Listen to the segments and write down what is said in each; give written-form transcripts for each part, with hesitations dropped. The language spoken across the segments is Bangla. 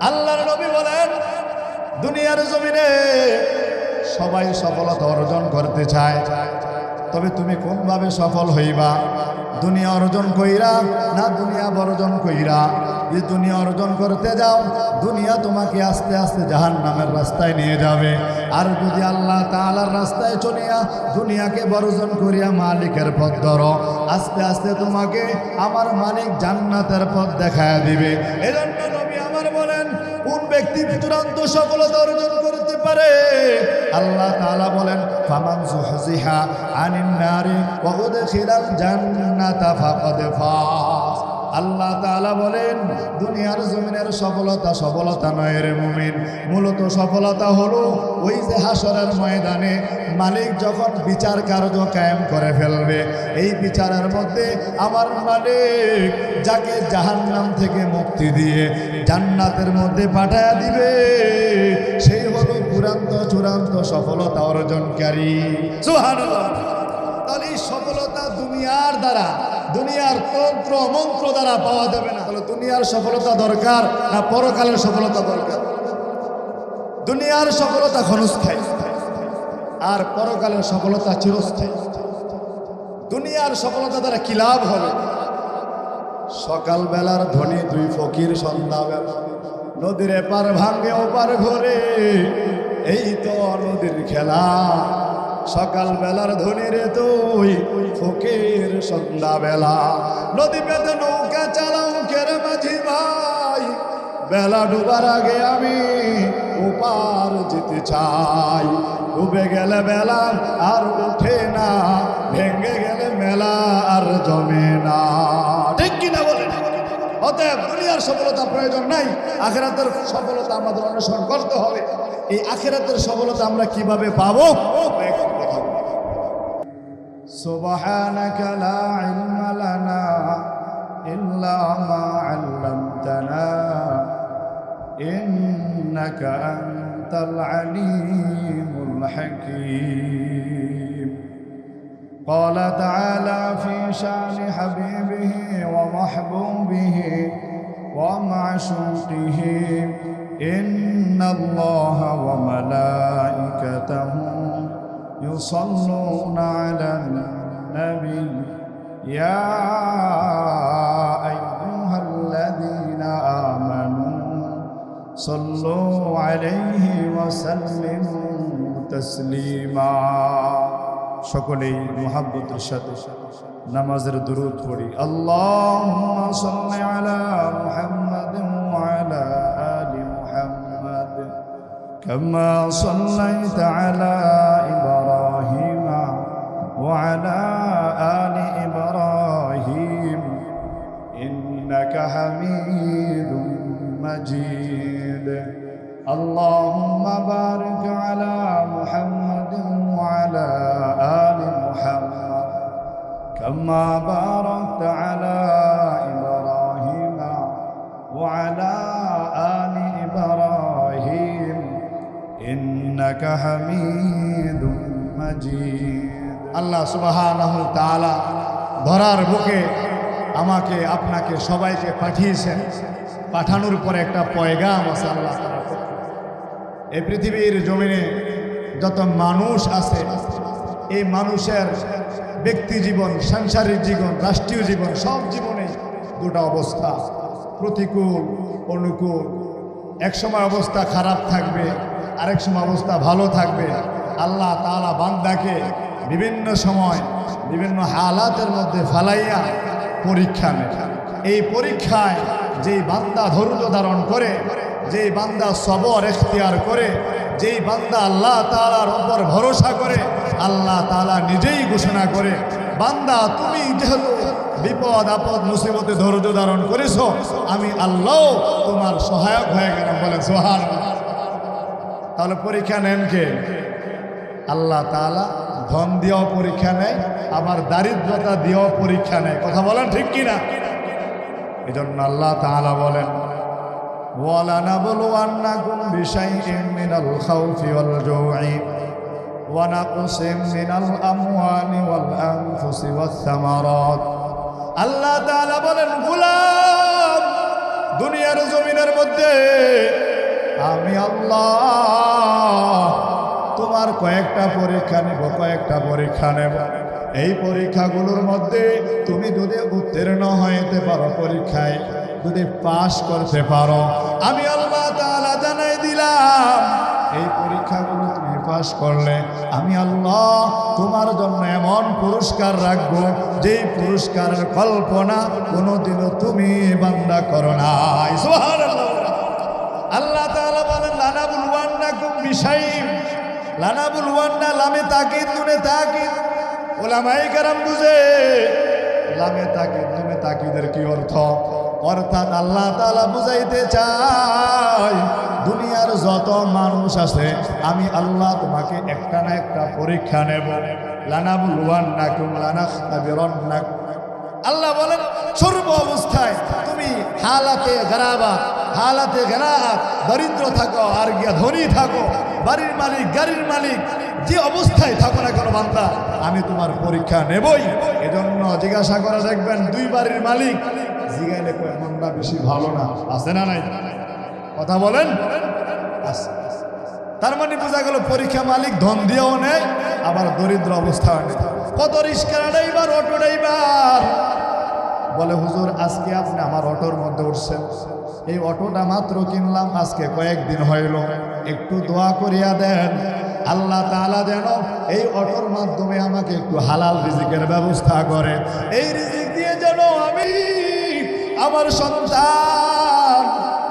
আল্লাহর নবী বলেন, দুনিয়ার জমিনে সবাই সফলতা অর্জন করতে চায়, তবে তুমি কোনভাবে সফল হইবা? দুনিয়া অর্জন কইরা না দুনিয়া বর্জন কইরা? যে দুনিয়া অর্জন করতে যাও, দুনিয়া তোমাকে আস্তে আস্তে জাহান্নামের রাস্তায় নিয়ে যাবে। আর যদি আল্লাহ তাআলার রাস্তায় চলিয়া দুনিয়াকে বর্জন করিয়া মালিকের পথ ধরো, আস্তে আস্তে তোমাকে আমার মালিক জান্নাতের পথ দেখায় দিবে। এজন্য নবী আমার বলেন, কোন ব্যক্তি চূড়ান্ত সফলতা অর্জন করতে পারে? আল্লাহ তাআলা বলেন, ফামান যুহজিহা আনিন নারি ওয়া উদখিলাল জান্নাতা ফাকাদ ফাজ। আল্লাহ তাআলা বলেন, দুনিয়ার জমিনের সফলতা নয় রে মুমিন। মূলত সফলতা হলো ওই যে হাসরের ময়দানে মালিক যখন বিচার কার্য কায়েম করে ফেলবে, এই বিচারের মধ্যে আমার মালিক যাকে জাহান্নাম থেকে মুক্তি দিয়ে জান্নাতের মধ্যে পাঠায়া দিবে, সেই হলো চূড়ান্ত সফলতা অর্জনকারী। সুবহানাল্লাহ। তাহলে এই সফলতা দুনিয়ার দ্বারা, দুনিয়ার তন্ত্র মন্ত্র দ্বারা পাওয়া যাবে না। তাহলে দুনিয়ার সফলতা দরকার না পরকালের সফলতা দরকার? দুনিয়ার সফলতা ক্ষণস্থায়ী, আর পরকালের সফলতা চিরস্থায়ী। দুনিয়ার সফলতা দ্বারা কি লাভ হবে? সকালবেলার ধনী দুই ফকির সন্ধ্যাবেলা নদীর এপার ভাঙ্গে ওপার ঘরে, এই তো নদীর খেলা। সকালবেলার ধনী রে তুই ফকির সন্ধ্যাবেলা নদী পেতে নৌকা চালাও কেরে মাঝি ভাই, বেলা ডুবার আগে আমি ওপার যেতে চাই। ডুবে গেলে বেলা আর ওঠে না, ভেঙে গেলে মেলা আর জমে না। ঠিক কিনা বলেন? অতএব দুনিয়ার সফলতা প্রয়োজন নাই, আখিরাতের সফলতা আমাদের অনুসরণ করতে হবে। এই আখিরাতের সফলতা আমরা কিভাবে পাবো? সুবহানাকা লা ইলমা লানা ইল্লা মা আল্লামতানা ইন্নাকা আনতাল আলিমুল হাকীম। قال تعالى في شان حبيبه ومحبوبه ومعشوقه إن الله وملائكته يصلون على النبي يا أيها الذين آمنوا صلوا عليه وسلموا تسليما। সকলেই মুহাব্বতের সাথে নামাজের দুরূদ পড়ি। আল্লাহুম্মা সাল্লি আলা মুহাম্মাদিন ওয়া আলা আলি মুহাম্মাদ কামা সাল্লাইতা আলা ইব্রাহিম ওয়া আলা আলি ইব্রাহিম ইন্নাকা হামিদুম মাজিদ। আল্লাহুম্মা বারিক আলা মুহাম্মাদিন ওয়া আলা আলি মুহাম্মাদ কামা বারাকতা আলা ইব্রাহিম ওয়া আলা আলি ইব্রাহিম ইন্নাকা হামিদুম মাজিদ। আল্লাহ সুবহানাহু ওয়া তাআলা ধরার বুকে আমাকে আপনাকে সবাইকে পাঠিয়েছেন। পাঠানোর পরে একটা পয়গাম আছে আল্লাহ তাআলা। এই পৃথিবীর জমিনে যত মানুষ আছে, এই মানুষের ব্যক্তি জীবন, সাংসারিক জীবন, রাষ্ট্রীয় জীবন, সব জীবনে দুটা অবস্থা, প্রতিকূল অনুকূল। এক সময় অবস্থা খারাপ থাকবে, আরেক সময় অবস্থা ভালো থাকবে। আল্লাহ তাআলা বান্দাকে বিভিন্ন সময় বিভিন্ন হালাতের মধ্যে ফালাইয়া পরীক্ষা নেয়। এই পরীক্ষায় যেই বান্দা ধৈর্য ধারণ করে, যেই বান্দা সবর এখতিয়ার করে, যেই বান্দা আল্লাহ তাআলার উপর ভরসা করে, আল্লাহ তাআলা নিজেই ঘোষণা করে, বান্দা তুমি যেহেতু বিপদ আপদ মুসিবতে ধৈর্য ধারণ করেছো, আমি আল্লাহ তোমার সহায়ক হয়ে গেলাম। বলেন সুবহানাল্লাহ। তাহলে পরীক্ষা নেন কে? আল্লাহ তাআলা ধন দিয়েও পরীক্ষা নেয়, আবার দারিদ্রতা দিয়েও পরীক্ষা নেয়। কথা বলেন ঠিক কিনা? এই জন্য আল্লাহ তাআলা বলেন, وَلَنَبْلُوَنَّكُمْ بِشَيْءٍ مِّنَ الْخَوْفِ وَالْجُوعِ وَنَقْصٍ مِّنَ الْأَمْوَالِ وَالْأَنفُسِ وَالثَّمَرَاتِ। আল্লাহ তাআলা বলেন, গোলাম দুনিয়ার জমিনের মধ্যে আমি আল্লাহ তোমার কয়েকটা পরীক্ষা নেব, কয়েকটা পরীক্ষা নেব। এই পরীক্ষাগুলোর মধ্যে তুমি যদি উত্তীর্ণ হইতে পারো, পরীক্ষায় যদি পাশ করতে পারো, আমি আল্লাহ তাআলা জানাই দিলাম এই পরীক্ষাগুলো তুমি পাশ করলে আমি আল্লাহ তোমার জন্য এমন পুরস্কার রাখবো যেই পুরস্কারের কল্পনা কোনোদিনও তুমি বান্দা করো নাই। সুবহানাল্লাহ। আল্লাহ তাআলা বলেন লানাবুলওয়ান্নাকুম বিশাইইন, লানাবুলওয়ান্না লামে তাকিদ নুনে তাকিদ। ওলামায়ে কেরাম বুঝে লামে তাকিদ নুনে তাকিদের কি অর্থ? অর্থাৎ আল্লাহ তাআলা বুঝাইতে চায় দুনিয়ার যত মানুষ আছে আমি আল্লাহ তোমাকে একটা না একটা পরীক্ষা নেব। লানাবুলওয়ান্নাকুম লানাখতাবিরান্নাকুম। আল্লাহ বলেন সর্ব অবস্থায় তুমি হালাতে গারাবাত, হালাতে গারাত, দরিদ্র থাকো আর গিয়া ধনী থাকো, বাড়ির মালিক গাড়ির মালিক, যে অবস্থায় থাকো না কেন বান্দা আমি তোমার পরীক্ষা নেবই। এজন্য জিজ্ঞাসা করে দেখবেন দুই বাড়ির মালিক জিগাইলে কয় মনটা বেশি ভালো না, আছে না নাই? কথা বলেন আছে। তার মানে বোঝা গেল পরীক্ষা মালিক ধন দিয়েও নেয় আবার দরিদ্র অবস্থা নেয়। কত রিস্কা ড্রাইভার, অটো ড্রাইভার বলে হুজুর আজকে আপনি আমার অটোর মধ্যে উঠছেন, এই অটোটা মাত্র কিনলাম আজকে কয়েকদিন হইল, একটু দোয়া করিয়া দেন আল্লাহ তাআলা যেন এই অটোর মাধ্যমে আমাকে একটু হালাল রিজিকের ব্যবস্থা করে। এই রিজিক দিয়ে যেন আমি আমার সন্তান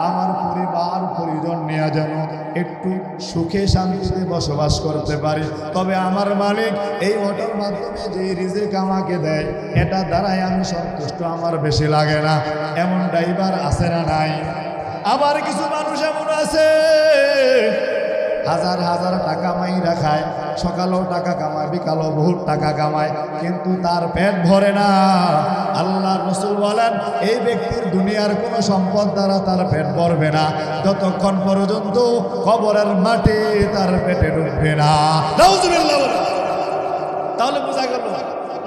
আমার পরিবার পরিজন নিয়ে যেন একটু সুখে শান্তিতে বসবাস করতে পারি। তবে আমার মালিক এই অটোর মাধ্যমে যে রিজিক আমাকে দেয় এটা দ্বারাই আমি সন্তুষ্ট, আমার বেশি লাগে না। এমন ড্রাইভার আছে না নাই? আবার কিছু মানুষ এমন আছে হাজার হাজার টাকা মাইরা খায়, সকালেও টাকা কামায়, বিকালেও বহুত টাকা কামায়, কিন্তু তার পেট ভরে না। আল্লাহ রাসূল বলেন এই ব্যক্তির দুনিয়ার কোনো সম্পদ দ্বারা তার পেট ভরবে না যতক্ষণ পর্যন্ত কবরের মাটি তার পেটে ঢুকবে না। নাউজুবিল্লাহ। তাহলে বোঝা গেল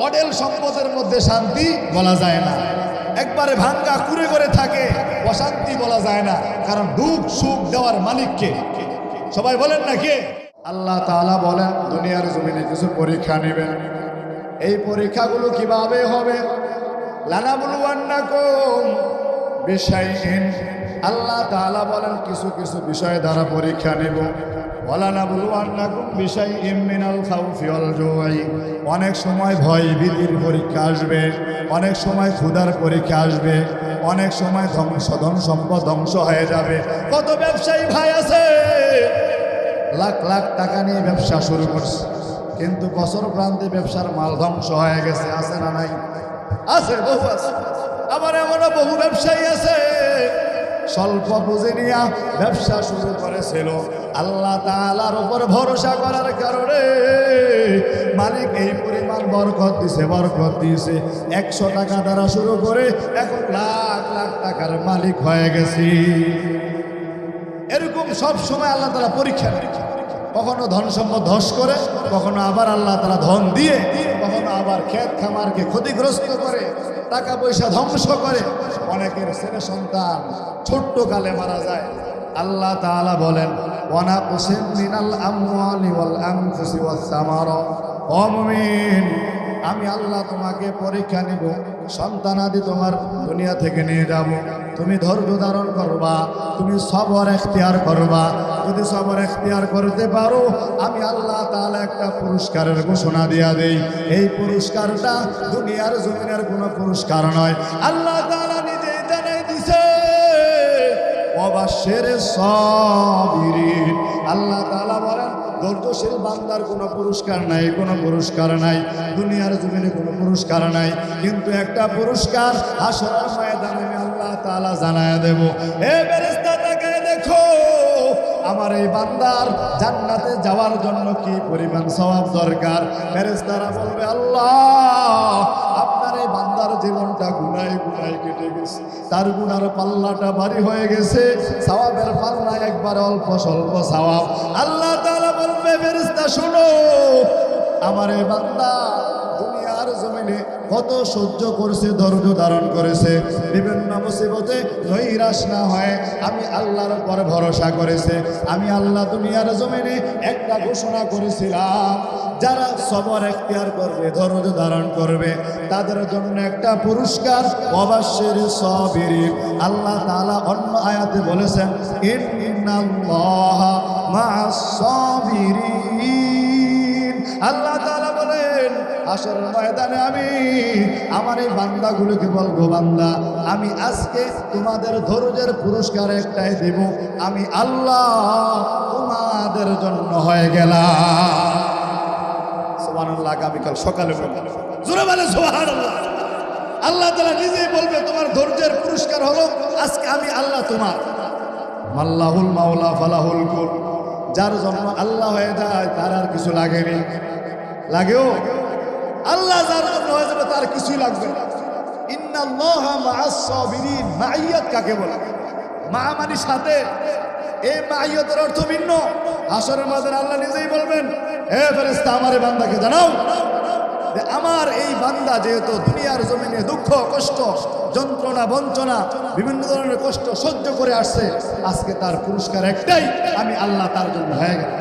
অডেল সম্পদের মধ্যে শান্তি বলা যায় না, একবারে ভাঙ্গা কুড়ে করে থাকে অশান্তি বলা যায় না, কারণ দুঃখ সুখ দেওয়ার মালিককে। সবাই বলেন না কে? আল্লাহ তাআলা বলেন দুনিয়ার জমিনে কিছু পরীক্ষা নেবেন। এই পরীক্ষাগুলো কিভাবে হবে? লানাবুলওয়ান্নাকুম বিশাইইন। আল্লাহ তাআলা বলেন কিছু কিছু বিষয় দ্বারা পরীক্ষা নেব। ওয়ালানাবুলওয়ান্নাকুম বিশাইইন মিনাল খাউফি ওয়াল জুই। অনেক সময় ভয় ভীতির পরীক্ষা আসবে, অনেক সময় ক্ষুধার পরীক্ষা আসবে, অনেক সময় ধন সম্পদ ধ্বংস হয়ে যাবে। কত ব্যবসায়ী ভাই আছে লাখ লাখ টাকা নিয়ে ব্যবসা শুরু করছে, কিন্তু বছর প্রান্তে ব্যবসার মাল ধ্বংস হয়ে গেছে। আছে না নাই? আছে, বহু আছে। আবার এমনও বহু ব্যবসায়ী আছে স্বল্প পুঁজি নিয়ে ব্যবসা শুরু করেছিল, আল্লাহ তাআলার উপর ভরসা করার কারণে মালিক এই পরিমাণ বরকত দিছে, বরকত দিয়েছে। 100 টাকা দ্বারা শুরু করে এখন লাখ লাখ টাকার মালিক হয়ে গেছি। এরকম সব সময় আল্লাহ তাআলা পরীক্ষা নেয়। কখনো ধন সম্পদ ধ্বংস করে, কখনো আবার আল্লাহ তাআলা ধন দিয়ে, কখনো আবার ক্ষেত খামারকে ক্ষতিগ্রস্ত করে, টাকা পয়সা ধ্বংস করে। অনেকের ছেলে সন্তান ছোট্ট কালে মারা যায়। আল্লাহ তাআলা বলেন ওয়ানাকুসিম মিনাল আমওয়ালি ওয়াল আনফুসি ওয়াস সামারাত। ও মুমিন, আমি আল্লাহ তোমাকে পরীক্ষা নিব, সন্তানাদি তোমার দুনিয়া থেকে নিয়ে যাব। তুমি ধৈর্য ধারণ করবা, তুমি সবর এখতিয়ার করবা। যদি সবর এখতিয়ার করতে পারো আমি আল্লাহ তাআলা একটা পুরস্কারের ঘোষণা দিয়া দেই। এই পুরস্কারটা দুনিয়ার জমিনের কোনো পুরস্কার নয়, আল্লাহ তাআলা নিজেই জানাই দিছে ওয়াবাশশিরিস সাবিরিন। আল্লাহ তাআলা বলেন ধৈর্যশীল বান্দার কোনো পুরস্কার নাই, কোনো পুরস্কার নাই, দুনিয়ার জমিনে কোনো পুরস্কার নাই, কিন্তু একটা পুরস্কার হাসরের ময়দানে আমি আল্লাহ তাআলা জানায়া দেব। এ ফেরেশতা তাকায় দেখো আমার এই বান্দার জান্নাতে যাওয়ার জন্য কি পরিমাণ সওয়াব দরকার। ফেরেশতারা বলবে আল্লাহ আপনার এই বান্দার জীবনটা গুনাহে গুনাহে কেটে গেছে, তার গুনার পাল্লাটা ভারী হয়ে গেছে, সওয়াবের পাল্লা একবার অল্প স্বল্প সওয়াব। আল্লাহ তাআলা বলবে ফেরেশতা শোনো আমার এই বান্দা দুনিয়ার জমিনে চলাকালে কত সহ্য করেছে, ধৈর্য ধারণ করেছে, বিভিন্ন মুসিবতে নৈরাশ না হয় আমি আল্লাহর উপর ভরসা করেছে। আমি আল্লাহ দুনিয়ার জমিনে একটা ঘোষণা করেছিলাম, যারা সবর এখতিয়ার করবে, ধৈর্য ধারণ করবে, তাদের জন্য একটা পুরস্কার, ওয়াবাশশির সাবিরিন। আল্লাহ তাআলা অন্য আয়াতে বলেছেন, ইন্নাল্লাহা মা'আস সাবিরিন। আল্লাহ তাআলা বলেন, হাশরের ময়দানে আমি আমার এই বান্দাগুলোকে বলবো, বান্দা আমি আজকে তোমাদের ধৈর্যের পুরস্কার একটাই দেব, আমি আল্লাহ তোমাদের জন্য হয়ে গেলাম। সুবহানাল্লাহ। আগামীকাল সকালে জোরে বলে সুবহানাল্লাহ। আল্লাহ তাআলা নিজেই বলবে তোমার ধৈর্যের পুরস্কার হলো আজকে আমি আল্লাহ তোমার। মাল্লাহুল মাওলা ফালাহুল কুল। যার জন্য আল্লাহ হয়ে যায় তার আর কিছু লাগেনি, লাগেও? আল্লাহ যার জন্য হয়ে যাবে তার কিছুই লাগবে না। ইন্নাল্লাহা মা'আস সাবিরিন। মাইয়াত কাকে বলে? মা মানে সাথে। এই মাইয়াতের অর্থ ভিন্ন। হাশরের মাঝে আল্লাহ নিজেই বলবেন, হে ফেরেশতা আমার এই বান্দাকে জানাও যে আমার এই বান্দা যেহেতু দুনিয়ার জমিনে দুঃখ কষ্ট যন্ত্রণা বঞ্চনা বিভিন্ন ধরনের কষ্ট সহ্য করে আসছে, আজকে তার পুরস্কার একটাই, আমি আল্লাহ তার জন্য হয়ে গেলাম।